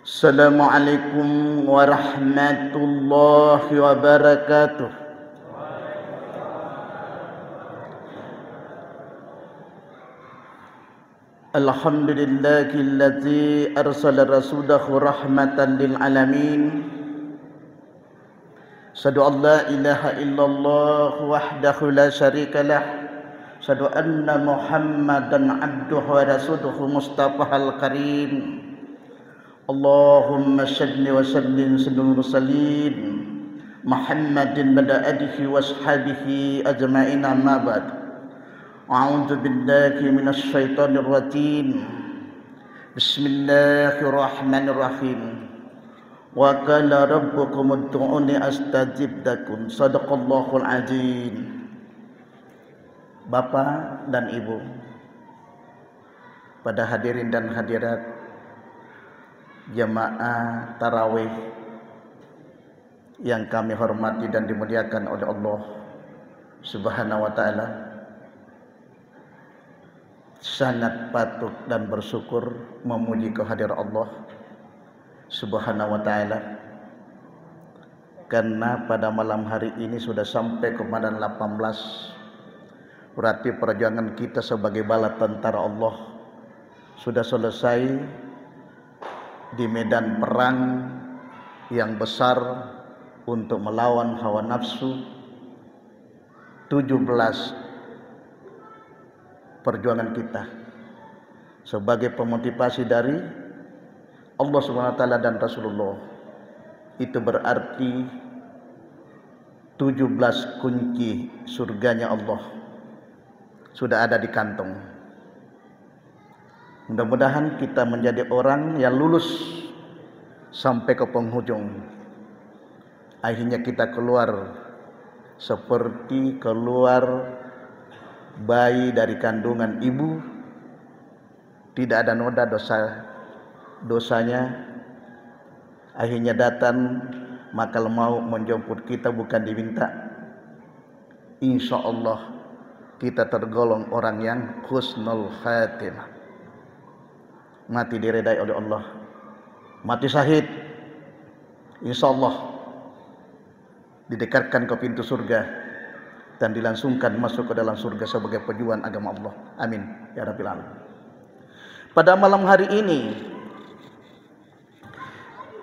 Assalamualaikum warahmatullahi wabarakatuh. Alhamdulillahilladzi arsala rasulahu rahmatan lil alamin. Asyhadu an la ilaha illallah wahdahu la syarika lah. Asyhadu anna Muhammadan abduhu wa rasuluhu mustafahal karim. Allahumma salli wa sallim sallallahu mursalin Muhammadin bada alihi wa ashabihi ajma'in amma ba'd. A'udzu billahi minasy syaithanir rajim. Bismillahirrahmanirrahim. Wa qala rabbukum ud'uni astajib lakum. Shadaqallahul azim. Bapak dan Ibu, pada hadirin dan hadirat jamaah tarawih yang kami hormati dan dimuliakan oleh Allah Subhanahu wa taala, sangat patut dan bersyukur memuji kehadiran Allah Subhanahu wa taala karena pada malam hari ini sudah sampai ke Ramadan 18. Berarti perjuangan kita sebagai bala tentara Allah sudah selesai di medan perang yang besar untuk melawan hawa nafsu. 17 perjuangan kita sebagai pemotivasi dari Allah Subhanahu wa taala dan Rasulullah. Itu berarti 17 kunci surganya Allah sudah ada di kantong. Mudah-mudahan kita menjadi orang yang lulus sampai ke penghujung. Akhirnya kita keluar seperti keluar bayi dari kandungan ibu. Tidak ada noda dosanya. Akhirnya datang makal mau menjemput kita bukan diminta. Insya Allah kita tergolong orang yang husnul khatimah. Mati diredai oleh Allah, mati syahid, insya Allah didekatkan ke pintu surga dan dilangsungkan masuk ke dalam surga sebagai pejuang agama Allah. Amin ya rabbil alamin. Pada malam hari ini,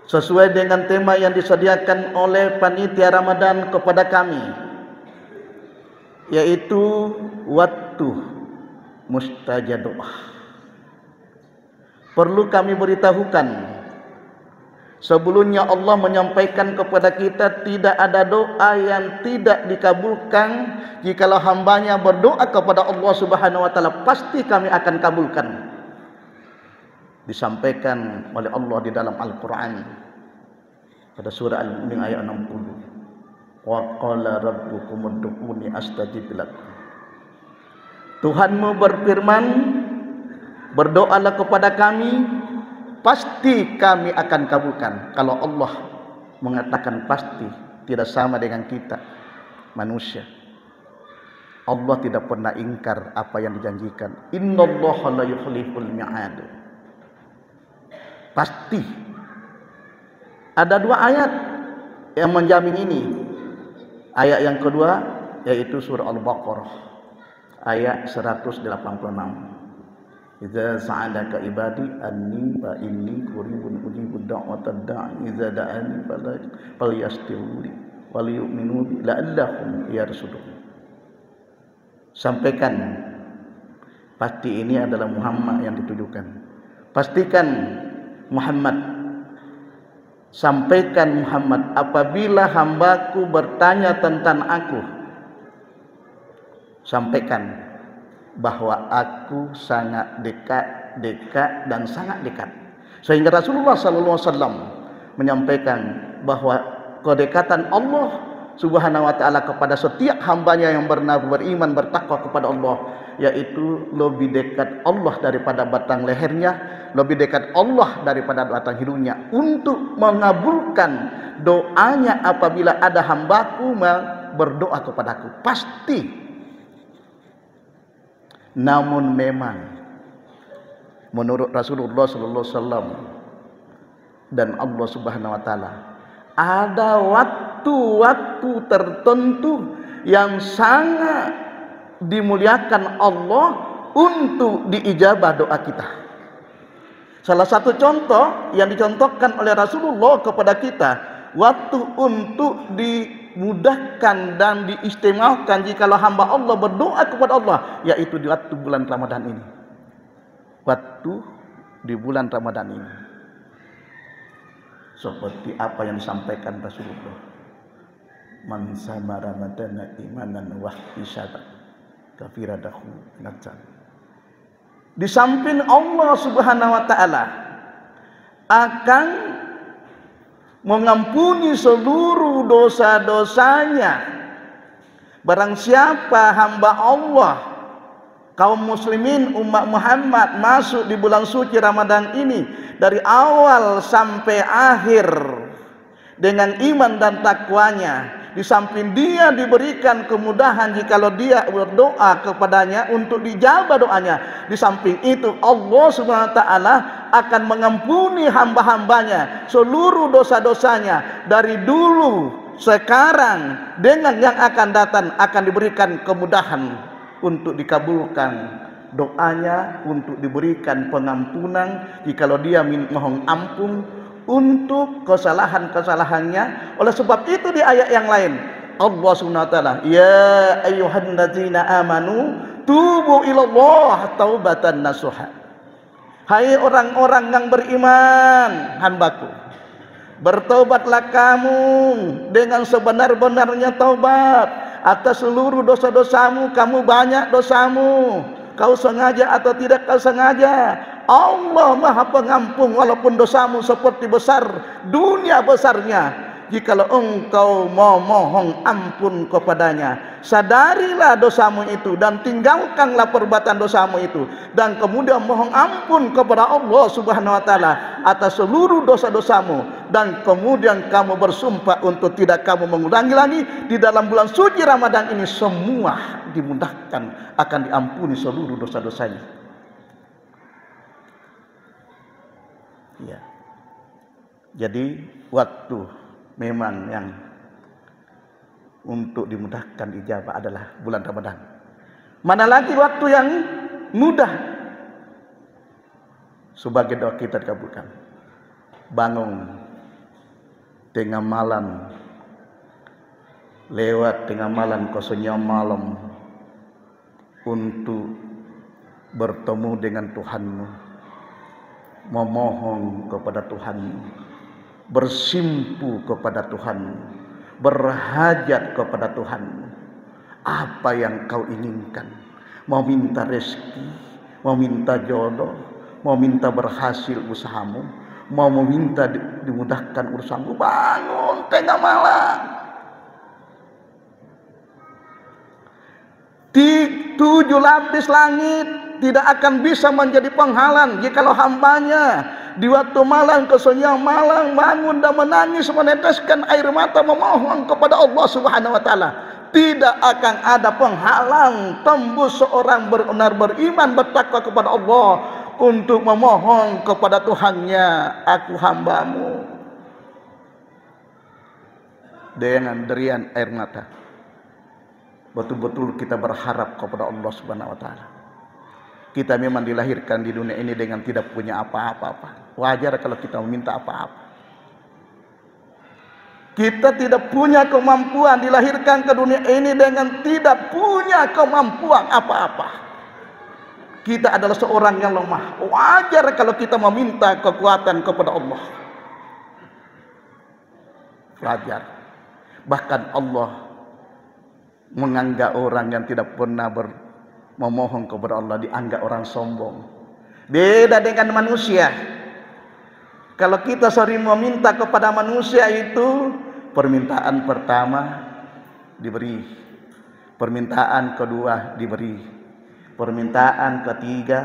sesuai dengan tema yang disediakan oleh panitia Ramadan kepada kami, yaitu waktu mustajab doa. Perlu kami beritahukan, sebelumnya Allah menyampaikan kepada kita tidak ada doa yang tidak dikabulkan. Jikalau hambanya berdoa kepada Allah Subhanahu wa taala, pasti kami akan kabulkan. Disampaikan oleh Allah di dalam Al-Quran pada surah Al-Mu'min ayat 60. Wa qala rabbukum ud'uni astajib lakum. Tuhanmu berfirman, berdoalah kepada kami, pasti kami akan kabulkan. Kalau Allah mengatakan pasti, tidak sama dengan kita manusia. Allah tidak pernah ingkar apa yang dijanjikan. Innallaha la yukhliful mi'ad. Pasti. Ada 2 ayat yang menjamin ini. Ayat yang kedua yaitu surah Al-Baqarah ayat 186. Idza sa'alaka ibadi anni fa inni qaribun ujibu da'watad da'i idza da'ani falyastaghfiru wal yu'minu la'allahum yarshudun. Sampaikan, pasti ini adalah Muhammad yang ditujukan. Pastikan Muhammad, sampaikan Muhammad, apabila hambaku bertanya tentang aku, sampaikan bahwa aku sangat dekat dan sangat dekat. Sehingga Rasulullah SAW menyampaikan bahwa kedekatan Allah Subhanahu wa taala kepada setiap hambanya yang beriman bertakwa kepada Allah, yaitu lebih dekat Allah daripada batang lehernya, lebih dekat Allah daripada batang hidungnya, untuk mengabulkan doanya apabila ada hambaku berdoa kepadaku. Pasti. Namun memang menurut Rasulullah sallallahu alaihi wasallam dan Allah Subhanahu wa taala. Ada waktu-waktu tertentu yang sangat dimuliakan Allah untuk diijabah doa kita. Salah satu contoh yang dicontohkan oleh Rasulullah kepada kita, waktu untuk dimudahkan dan diistimewakan jikalau hamba Allah berdoa kepada Allah, yaitu di waktu bulan Ramadan ini. Waktu di bulan Ramadan ini. Seperti apa yang disampaikan Rasulullah. Man sama Ramadana imanan wa ihtisaban kafiradahu najan. Di samping Allah Subhanahu wa taala akan mengampuni seluruh dosa-dosanya barang siapa hamba Allah, kaum muslimin umat Muhammad masuk di bulan suci Ramadan ini dari awal sampai akhir dengan iman dan takwanya. Di samping dia diberikan kemudahan jikalau dia berdoa kepadanya untuk dijabah doanya. Di samping itu Allah Subhanahu wa taala akan mengampuni hamba-hambanya seluruh dosa-dosanya dari dulu, sekarang, dengan yang akan datang, akan diberikan kemudahan untuk dikabulkan doanya, untuk diberikan pengampunan jikalau dia mohon ampun untuk kesalahan-kesalahannya. Oleh sebab itu di ayat yang lain Allah Subhanahu wa taala, ya ayyuhalladzina amanu tubu ilallah taubatan nasuha. Hai orang-orang yang beriman, hambaku, bertobatlah kamu dengan sebenar-benarnya taubat atas seluruh dosa-dosamu. Kamu banyak dosamu, kau sengaja atau tidak kau sengaja. Allah Maha Pengampun walaupun dosamu seperti besar dunia besarnya. Jikalau engkau mau mohon ampun kepadanya, sadarilah dosamu itu dan tinggalkanlah perbuatan dosamu itu, dan kemudian mohon ampun kepada Allah Subhanahu wa taala atas seluruh dosa-dosamu, dan kemudian kamu bersumpah untuk tidak kamu mengulangi lagi. Di dalam bulan suci Ramadan ini semua dimudahkan, akan diampuni seluruh dosa-dosanya. Ya. Jadi waktu memang yang untuk dimudahkan ijabah adalah bulan Ramadan. Mana lagi waktu yang mudah sebagai doa kita dikabulkan. Bangun tengah malam, lewat tengah malam, kosongnya malam, untuk bertemu dengan Tuhanmu, memohon kepada Tuhan, bersimpu kepada Tuhan, berhajat kepada Tuhan. Apa yang kau inginkan? Mau minta rezeki, mau minta jodoh, mau minta berhasil usahamu, mau meminta dimudahkan urusanmu, bangun tengah malam. Di 7 lapis langit tidak akan bisa menjadi penghalang jikalau hambanya di waktu malam, kesunyian malam, bangun dan menangis, meneteskan air mata memohon kepada Allah Subhanahu wa taala. Tidak akan ada penghalang tembus seorang benar beriman bertakwa kepada Allah untuk memohon kepada Tuhannya, aku hambamu, dengan derian air mata. Betul-betul kita berharap kepada Allah Subhanahu wa taala. Kita memang dilahirkan di dunia ini dengan tidak punya apa-apa. Wajar kalau kita meminta apa-apa. Kita tidak punya kemampuan, dilahirkan ke dunia ini dengan tidak punya kemampuan apa-apa. Kita adalah seorang yang lemah. Wajar kalau kita meminta kekuatan kepada Allah. Wajar. Bahkan Allah menganggap orang yang tidak pernah memohon kepada Allah dianggap orang sombong. Beda dengan manusia. Kalau kita sering meminta kepada manusia itu, permintaan pertama diberi, permintaan kedua diberi, permintaan ketiga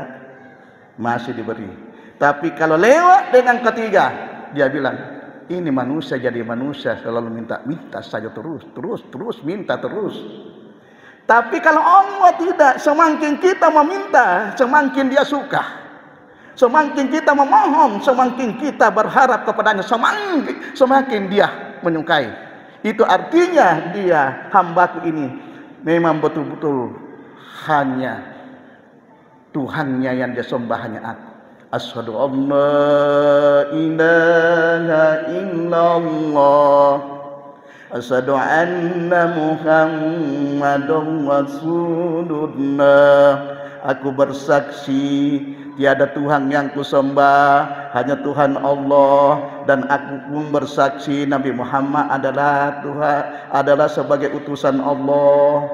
masih diberi. Tapi kalau lewat dengan ketiga, dia bilang, ini manusia jadi manusia selalu minta saja terus minta terus. Tapi kalau Allah tidak, semakin kita meminta semakin dia suka. Semakin kita memohon, semakin kita berharap kepadanya, semakin dia menyukai. Itu artinya dia, hambaku ini memang betul-betul hanya Tuhannya yang dia sembah, hanya aku. Asyhadu an la ilaha illallah, asyhadu anna Muhammadar Rasulullah. Aku bersaksi tiada Tuhan yang kusembah, hanya Tuhan Allah, dan aku pun bersaksi Nabi Muhammad adalah sebagai utusan Allah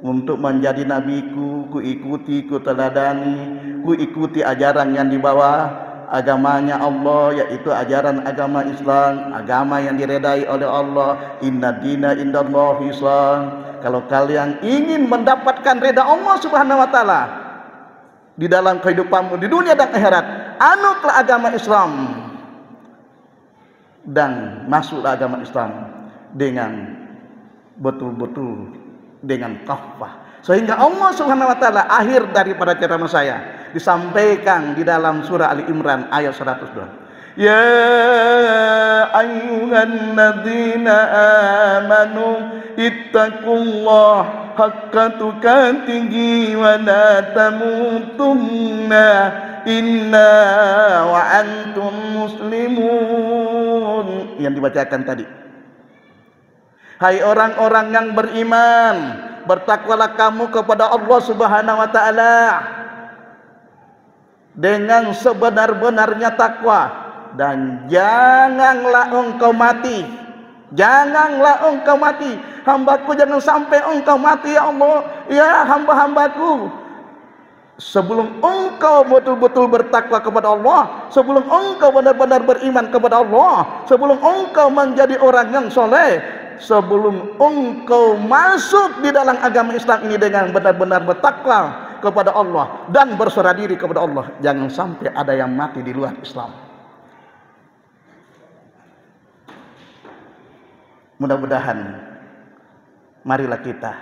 untuk menjadi nabiku. Ku ikuti, ku teladani, ku ikuti ajaran yang dibawa agamanya Allah, yaitu ajaran agama Islam, agama yang diredai oleh Allah. Inna dina indallahi Islam. Kalau kalian ingin mendapatkan reda Allah Subhanahu wa taala di dalam kehidupanmu di dunia dan akhirat, anutlah agama Islam dan masuklah agama Islam dengan betul-betul dengan kafah. Sehingga Allah Subhanahu wa taala akhir daripada ceramah saya disampaikan di dalam surah Ali Imran ayat 102. Ya ayyuhan ladzina amanu ittaqullaha haqqa tuqatih wa la tamutunna illa wa antum muslimun. Yang dibacakan tadi. Hai orang-orang yang beriman, bertakwalah kamu kepada Allah Subhanahu wa taala dengan sebenar-benarnya takwa, dan janganlah engkau mati. Janganlah engkau mati. Hambaku, jangan sampai engkau mati ya Allah, ya hamba-hambaku. Sebelum engkau betul-betul bertakwa kepada Allah, sebelum engkau benar-benar beriman kepada Allah, sebelum engkau menjadi orang yang soleh, sebelum engkau masuk di dalam agama Islam ini dengan benar-benar bertakwa kepada Allah dan berserah diri kepada Allah, jangan sampai ada yang mati di luar Islam. Mudah-mudahan marilah kita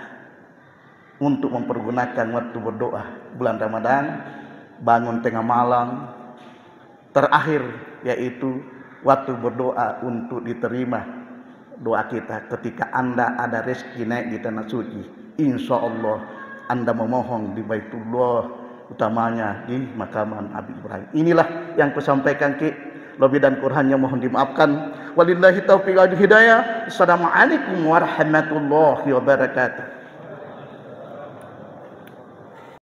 untuk mempergunakan waktu berdoa bulan Ramadan, bangun tengah malam, terakhir yaitu waktu berdoa untuk diterima doa kita ketika Anda ada rezeki naik di tanah suci. Insya Allah Anda memohon di Baitullah, utamanya di makaman Abi Ibrahim. Inilah yang kusampaikan ki. Lebih dan kurangnya mohon dimaafkan. Walillahi taufiq wal hidayah. Assalamualaikum warahmatullahi wabarakatuh.